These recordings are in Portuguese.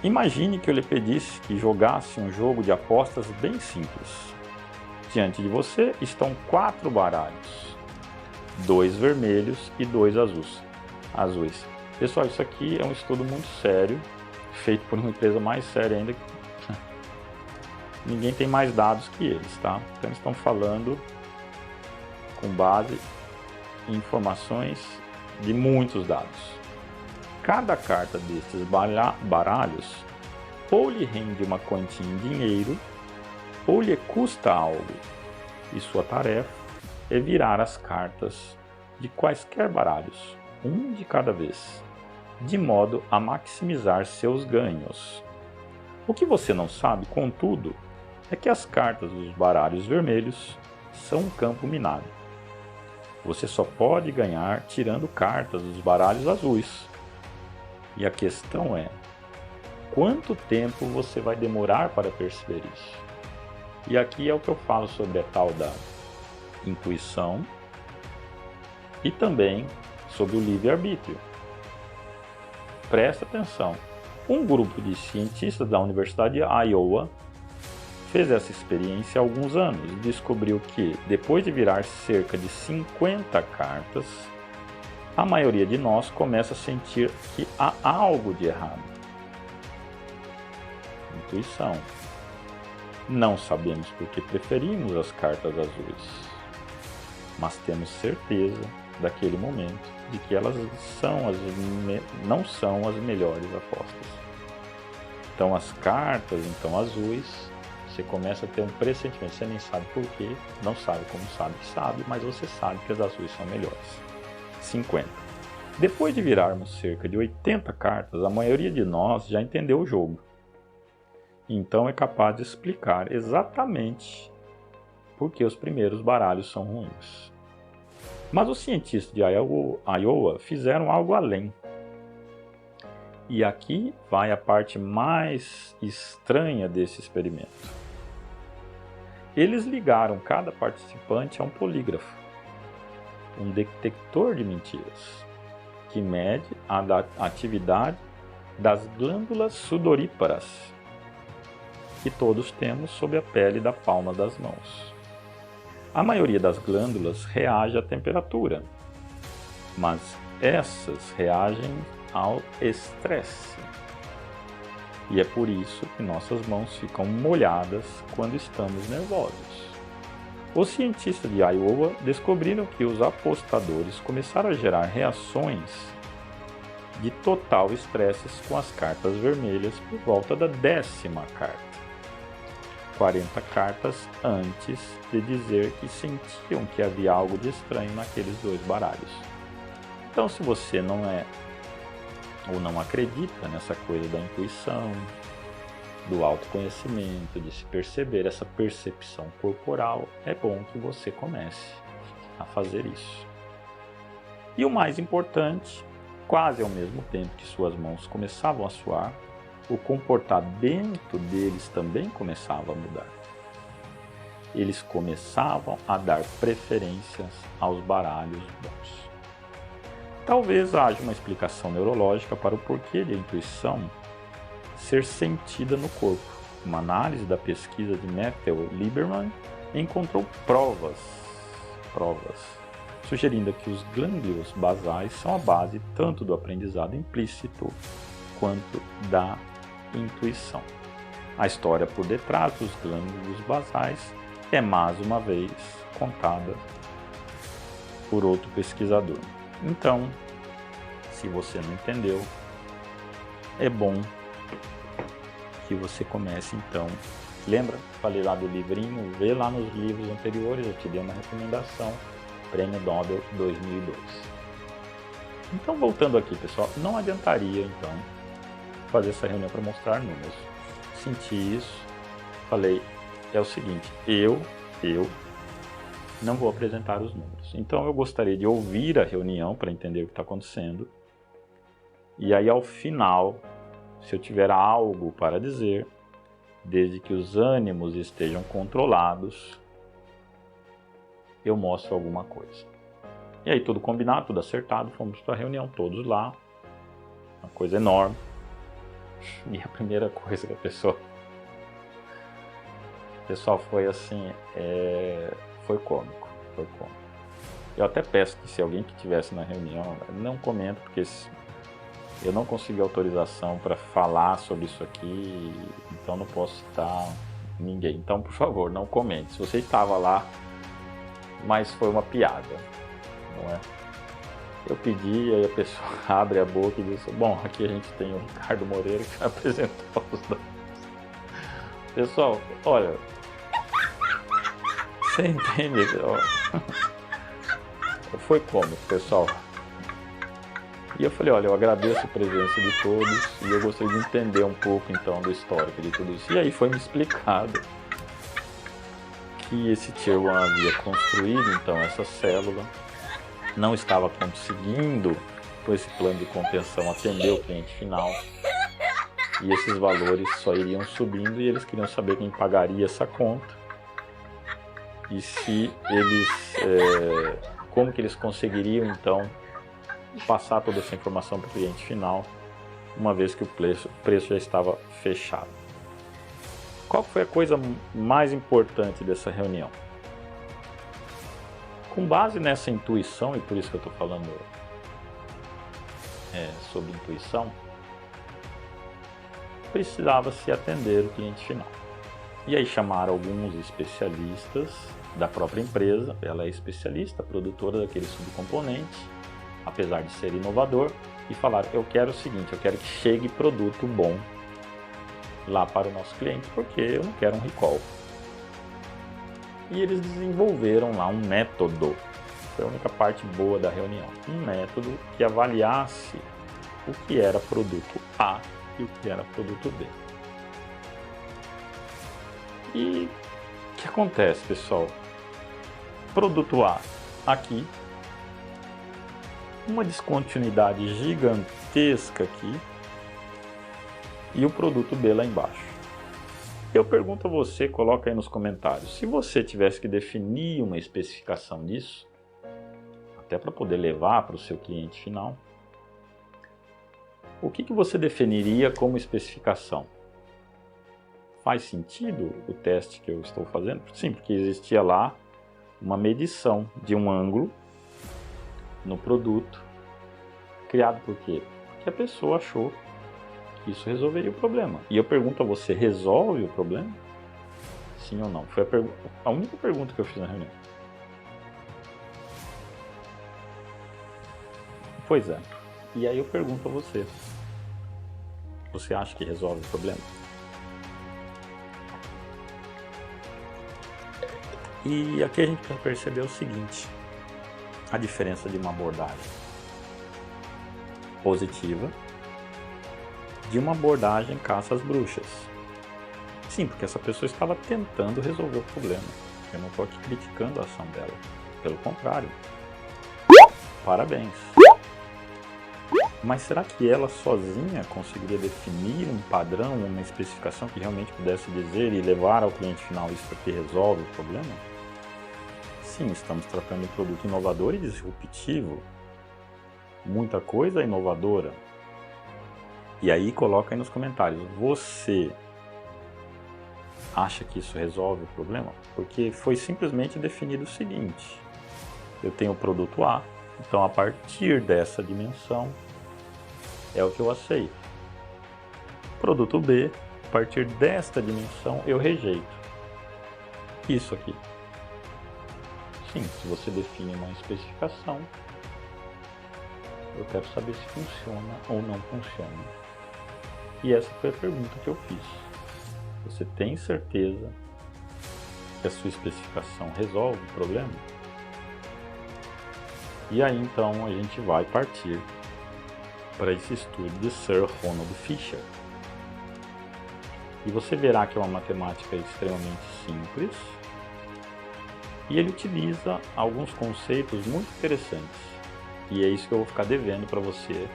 Imagine que eu lhe pedisse que jogasse um jogo de apostas bem simples. Diante de você estão 4 baralhos, 2 vermelhos e 2 azuis. Pessoal, isso aqui é um estudo muito sério, feito por uma empresa mais séria ainda. Ninguém tem mais dados que eles, tá? Então eles estão falando com base em informações de muitos dados. Cada carta desses baralhos ou lhe rende uma quantia em dinheiro ou lhe custa algo, e sua tarefa é virar as cartas de quaisquer baralhos, um de cada vez, de modo a maximizar seus ganhos. O que você não sabe, contudo, é que as cartas dos baralhos vermelhos são um campo minado. Você só pode ganhar tirando cartas dos baralhos azuis. E a questão é, quanto tempo você vai demorar para perceber isso? E aqui é o que eu falo sobre a tal da intuição e também sobre o livre-arbítrio. Presta atenção. Um grupo de cientistas da Universidade de Iowa fez essa experiência há alguns anos e descobriu que, depois de virar cerca de 50 cartas, a maioria de nós começa a sentir que há algo de errado. Intuição. Não sabemos porque preferimos as cartas azuis, mas temos certeza, daquele momento, de que elas não são as melhores apostas. Então as cartas azuis, você começa a ter um pressentimento, você nem sabe por quê, não sabe como sabe que sabe, mas você sabe que as azuis são melhores. 50. Depois de virarmos cerca de 80 cartas, a maioria de nós já entendeu o jogo. Então é capaz de explicar exatamente por que os primeiros baralhos são ruins. Mas os cientistas de Iowa fizeram algo além. E aqui vai a parte mais estranha desse experimento. Eles ligaram cada participante a um polígrafo, um detector de mentiras, que mede a atividade das glândulas sudoríparas que todos temos sob a pele da palma das mãos. A maioria das glândulas reage à temperatura, mas essas reagem ao estresse. E é por isso que nossas mãos ficam molhadas quando estamos nervosos. Os cientistas de Iowa descobriram que os apostadores começaram a gerar reações de total estresse com as cartas vermelhas por volta da 10ª carta. 40 cartas antes de dizer que sentiam que havia algo de estranho naqueles 2 baralhos. Então, se você não é ou não acredita nessa coisa da intuição, do autoconhecimento, de se perceber, essa percepção corporal, é bom que você comece a fazer isso. E o mais importante, quase ao mesmo tempo que suas mãos começavam a suar, o comportamento deles também começava a mudar. Eles começavam a dar preferências aos baralhos bons. Talvez haja uma explicação neurológica para o porquê de a intuição ser sentida no corpo. Uma análise da pesquisa de Matthew Lieberman encontrou provas, sugerindo que os gânglios basais são a base tanto do aprendizado implícito quanto da intuição. A história por detrás dos gânglios basais é mais uma vez contada por outro pesquisador. Então, se você não entendeu, é bom que você comece então. Lembra? Falei lá do livrinho, vê lá nos livros anteriores, eu te dei uma recomendação, Prêmio Nobel 2002. Então, voltando aqui, pessoal, não adiantaria então fazer essa reunião para mostrar números. Senti isso, falei, é o seguinte, eu não vou apresentar os números. Então eu gostaria de ouvir a reunião para entender o que está acontecendo. E aí ao final, se eu tiver algo para dizer, desde que os ânimos estejam controlados, eu mostro alguma coisa. E aí tudo combinado, tudo acertado, fomos para a reunião, todos lá, uma coisa enorme. E a primeira coisa que a pessoa... Pessoal, foi assim, foi cômico, foi cômico. Eu até peço que se alguém que estivesse na reunião, não comenta, porque eu não consegui autorização para falar sobre isso aqui, então não posso citar ninguém. Então, por favor, não comente. Se você estava lá, mas foi uma piada, não é? Eu pedi, aí a pessoa abre a boca e diz, bom, aqui a gente tem o Ricardo Moreira que vai apresentar os dados. Pessoal, olha, você entende? Foi cômico, pessoal. E eu falei, olha, eu agradeço a presença de todos e eu gostaria de entender um pouco então do histórico de tudo isso. E aí foi me explicado que esse Tier 1 havia construído então essa célula, não estava conseguindo com esse plano de contenção atender o cliente final e esses valores só iriam subindo e eles queriam saber quem pagaria essa conta e se eles, como que eles conseguiriam então passar toda essa informação para o cliente final, uma vez que o preço já estava fechado. Qual foi a coisa mais importante dessa reunião? Com base nessa intuição, e por isso que eu estou falando sobre intuição, precisava se atender o cliente final. E aí chamaram alguns especialistas da própria empresa, ela é especialista, produtora daquele subcomponente, apesar de ser inovador, e falaram, eu quero o seguinte, eu quero que chegue produto bom lá para o nosso cliente, porque eu não quero um recall. E eles desenvolveram lá um método, foi a única parte boa da reunião, um método que avaliasse o que era produto A e o que era produto B. E o que acontece, pessoal? Produto A aqui, uma descontinuidade gigantesca aqui e o produto B lá embaixo. Eu pergunto a você, coloca aí nos comentários, se você tivesse que definir uma especificação disso, até para poder levar para o seu cliente final, o que você definiria como especificação? Faz sentido o teste que eu estou fazendo? Sim, porque existia lá uma medição de um ângulo no produto, criado por quê? Porque a pessoa achou que isso resolveria o problema. E eu pergunto a você, resolve o problema? Sim ou não? Foi a única pergunta que eu fiz na reunião. Pois é. E aí eu pergunto a você, você acha que resolve o problema? E aqui a gente vai perceber o seguinte, a diferença de uma abordagem positiva de uma abordagem caça às bruxas. Sim, porque essa pessoa estava tentando resolver o problema. Eu não estou aqui criticando a ação dela. Pelo contrário. Parabéns. Mas será que ela sozinha conseguiria definir um padrão, uma especificação que realmente pudesse dizer e levar ao cliente final isso que resolve o problema? Sim, estamos tratando de um produto inovador e disruptivo. Muita coisa inovadora. E aí coloca aí nos comentários, você acha que isso resolve o problema? Porque foi simplesmente definido o seguinte, eu tenho o produto A, então a partir dessa dimensão é o que eu aceito. Produto B, a partir desta dimensão eu rejeito. Isso aqui. Sim, se você define uma especificação, eu quero saber se funciona ou não funciona. E essa foi a pergunta que eu fiz. Você tem certeza que a sua especificação resolve o problema? E aí então a gente vai partir para esse estudo de Sir Ronald Fisher. E você verá que é uma matemática extremamente simples e ele utiliza alguns conceitos muito interessantes. E é isso que eu vou ficar devendo para você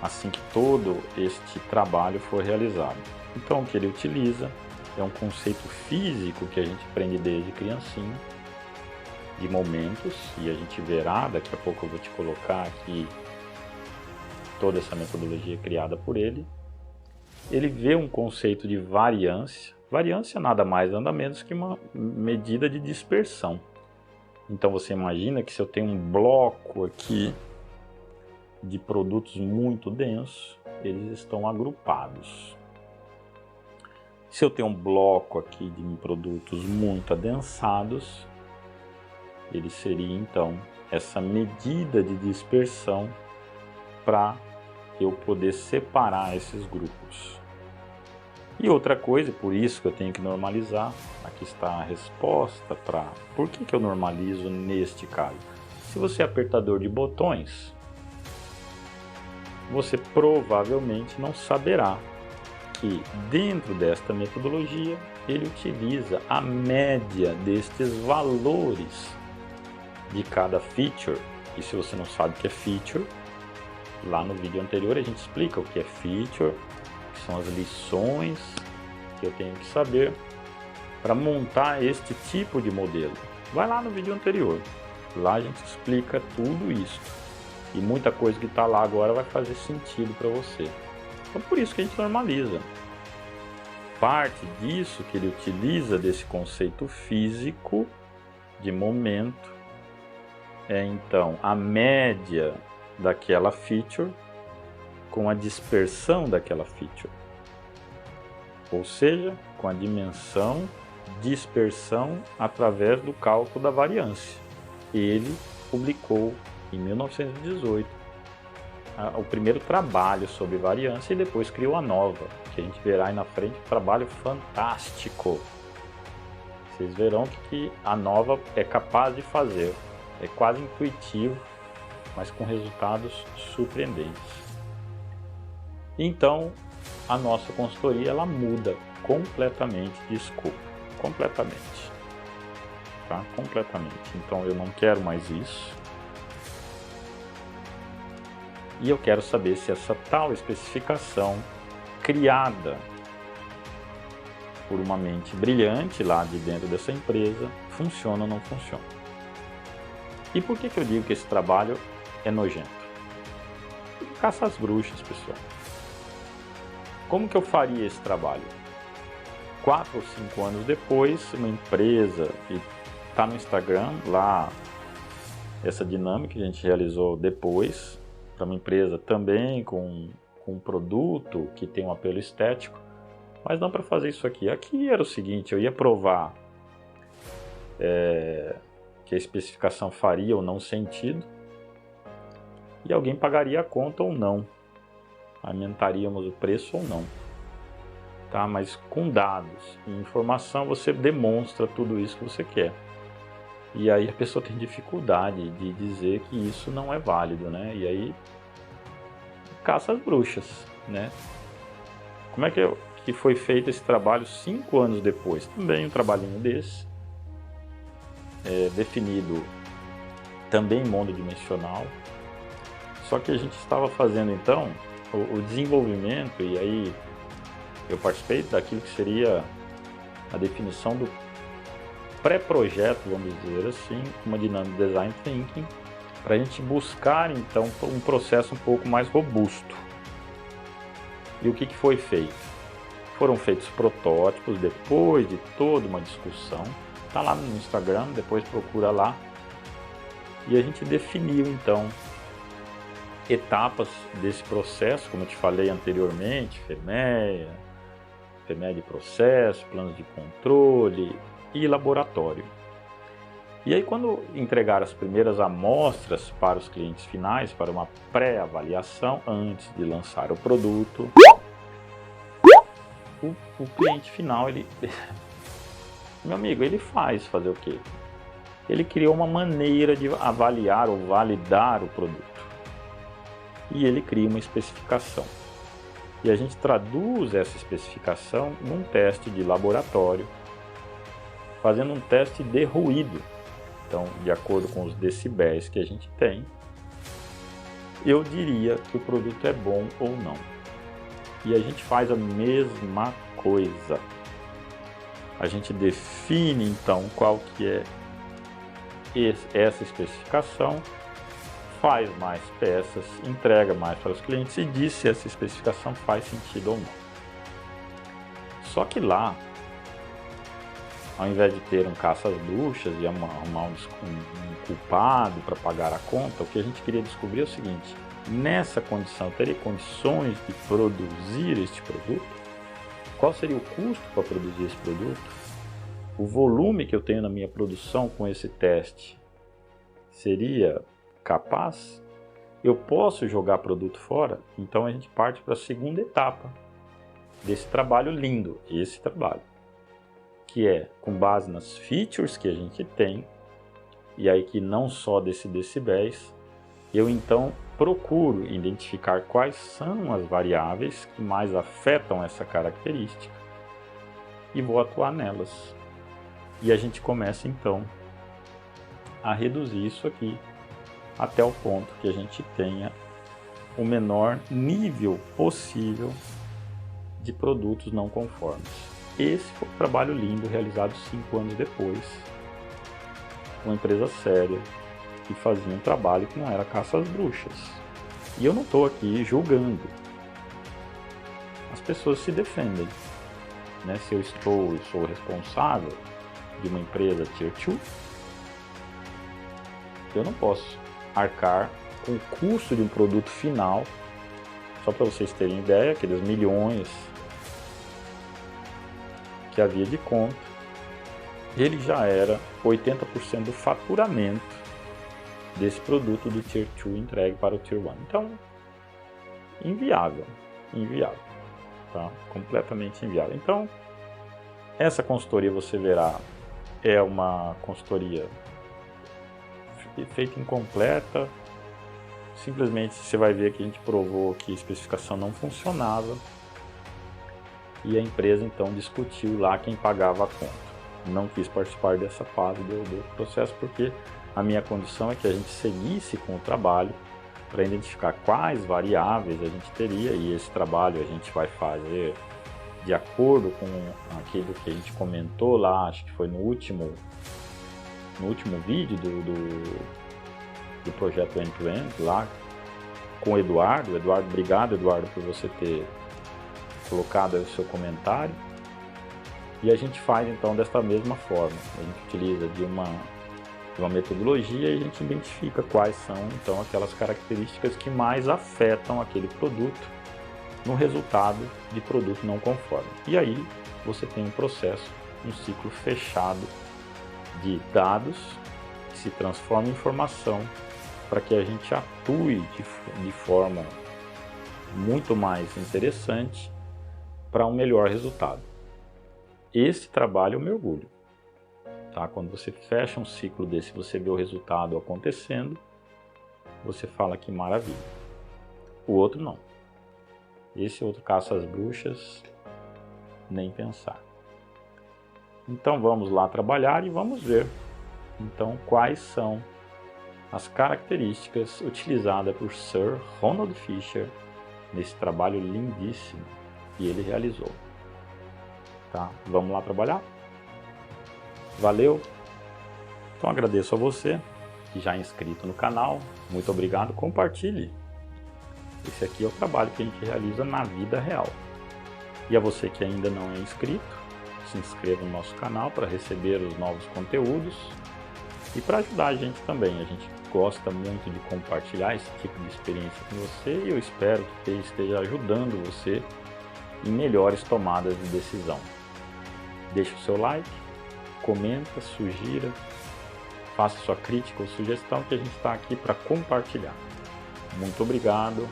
assim que todo este trabalho for realizado. Então o que ele utiliza é um conceito físico que a gente aprende desde criancinha, de momentos, e a gente verá, daqui a pouco eu vou te colocar aqui toda essa metodologia criada por ele, ele vê um conceito de variância. Variância nada mais, nada menos que uma medida de dispersão. Então você imagina que se eu tenho um bloco aqui de produtos muito densos, eles estão agrupados. Se eu tenho um bloco aqui de produtos muito adensados, ele seria então essa medida de dispersão para eu poder separar esses grupos. E outra coisa, por isso que eu tenho que normalizar, aqui está a resposta para por que eu normalizo neste caso. Se você é apertador de botões, você provavelmente não saberá que dentro desta metodologia ele utiliza a média destes valores de cada feature. E se você não sabe o que é feature, lá no vídeo anterior a gente explica o que é feature, que são as lições que eu tenho que saber para montar este tipo de modelo. Vai lá no vídeo anterior, lá a gente explica tudo isso. E muita coisa que está lá agora vai fazer sentido para você. Então por isso que a gente normaliza. Parte disso que ele utiliza desse conceito físico de momento é então a média daquela feature com a dispersão daquela feature. Ou seja, com a dimensão dispersão através do cálculo da variância. Ele publicou em 1918 o primeiro trabalho sobre variância e depois criou a nova, que a gente verá aí na frente, um trabalho fantástico. Vocês verão que a nova é capaz de fazer, é quase intuitivo, mas com resultados surpreendentes. Então, a nossa consultoria ela muda completamente de escopo, completamente, tá? Completamente. Então eu não quero mais isso. E eu quero saber se essa tal especificação criada por uma mente brilhante lá de dentro dessa empresa funciona ou não funciona. E por que eu digo que esse trabalho é nojento? Caça às bruxas, pessoal. Como que eu faria esse trabalho? 4 ou 5 anos depois, uma empresa que está no Instagram, lá, essa dinâmica que a gente realizou depois, para uma empresa também com um produto que tem um apelo estético, mas não para fazer isso aqui. Aqui era o seguinte, eu ia provar que a especificação faria ou não sentido, e alguém pagaria a conta ou não. Aumentaríamos o preço ou não. Tá? Mas com dados e informação você demonstra tudo isso que você quer. E aí a pessoa tem dificuldade de dizer que isso não é válido, né? E aí caça as bruxas, né? Como é que foi feito esse trabalho 5 anos depois? Também um trabalhinho desse, definido também monodimensional. Só que a gente estava fazendo então o desenvolvimento, e aí eu participei daquilo que seria a definição do pré-projeto, vamos dizer assim, uma dinâmica de design thinking, para a gente buscar então um processo um pouco mais robusto. E o que foi feito? Foram feitos protótipos depois de toda uma discussão, está lá no Instagram, depois procura lá, e a gente definiu então etapas desse processo, como eu te falei anteriormente, FEMEA de processo, planos de controle e laboratório. E aí quando entregar as primeiras amostras para os clientes finais, para uma pré-avaliação antes de lançar o produto, o cliente final, meu amigo, ele fazer o quê? Ele criou uma maneira de avaliar ou validar o produto. E ele cria uma especificação. E a gente traduz essa especificação num teste de laboratório, fazendo um teste de ruído. Então, de acordo com os decibéis que a gente tem, eu diria que o produto é bom ou não. E a gente faz a mesma coisa. A gente define então qual que é essa especificação, faz mais peças, entrega mais para os clientes e diz se essa especificação faz sentido ou não. Só que lá, ao invés de ter um caça às bruxas e arrumar um culpado para pagar a conta, o que a gente queria descobrir é o seguinte: nessa condição, eu teria condições de produzir este produto? Qual seria o custo para produzir esse produto? O volume que eu tenho na minha produção com esse teste seria capaz? Eu posso jogar produto fora? Então a gente parte para a segunda etapa desse trabalho lindo, esse trabalho, que é com base nas features que a gente tem, e aí que não só desse decibéis, eu então procuro identificar quais são as variáveis que mais afetam essa característica e vou atuar nelas. E a gente começa então a reduzir isso aqui até o ponto que a gente tenha o menor nível possível de produtos não conformes. Esse foi um trabalho lindo realizado 5 anos depois, uma empresa séria que fazia um trabalho que não era caça às bruxas. E eu não estou aqui julgando. As pessoas se defendem, né? Se eu sou responsável de uma empresa Tier 2, eu não posso arcar com o custo de um produto final. Só para vocês terem ideia, aqueles milhões que havia de conta, ele já era 80% do faturamento desse produto do Tier 2 entregue para o Tier 1. Então, inviável, tá? Completamente inviável. Então, essa consultoria, você verá, é uma consultoria feita incompleta. Simplesmente você vai ver que a gente provou que a especificação não funcionava e a empresa então discutiu lá quem pagava a conta. Não quis participar dessa fase do processo porque a minha condição é que a gente seguisse com o trabalho para identificar quais variáveis a gente teria, e esse trabalho a gente vai fazer de acordo com aquilo que a gente comentou lá, acho que foi no último vídeo do projeto End-to-End lá com o Eduardo. Eduardo, obrigado, Eduardo, por você ter colocado aí o seu comentário. E a gente faz então desta mesma forma. A gente utiliza de uma metodologia e a gente identifica quais são então aquelas características que mais afetam aquele produto no resultado de produto não conforme. E aí você tem um processo, um ciclo fechado de dados que se transforma em informação para que a gente atue de forma muito mais interessante para um melhor resultado. Esse trabalho eu me orgulho. Tá? Quando você fecha um ciclo desse, você vê o resultado acontecendo, você fala que maravilha. O outro não. Esse outro caça às bruxas, nem pensar. Então vamos lá trabalhar e vamos ver então quais são as características utilizadas por Sir Ronald Fisher nesse trabalho lindíssimo que ele realizou. Tá? Vamos lá trabalhar? Valeu! Então agradeço a você que já é inscrito no canal. Muito obrigado, compartilhe. Esse aqui é o trabalho que a gente realiza na vida real. E a você que ainda não é inscrito, se inscreva no nosso canal para receber os novos conteúdos e para ajudar a gente também. A gente gosta muito de compartilhar esse tipo de experiência com você e eu espero que esteja ajudando você em melhores tomadas de decisão. Deixe o seu like, comenta, sugira, faça sua crítica ou sugestão que a gente está aqui para compartilhar. Muito obrigado,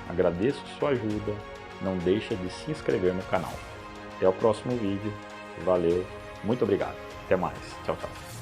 agradeço sua ajuda, não deixa de se inscrever no canal. Até o próximo vídeo, valeu, muito obrigado, até mais, tchau, tchau.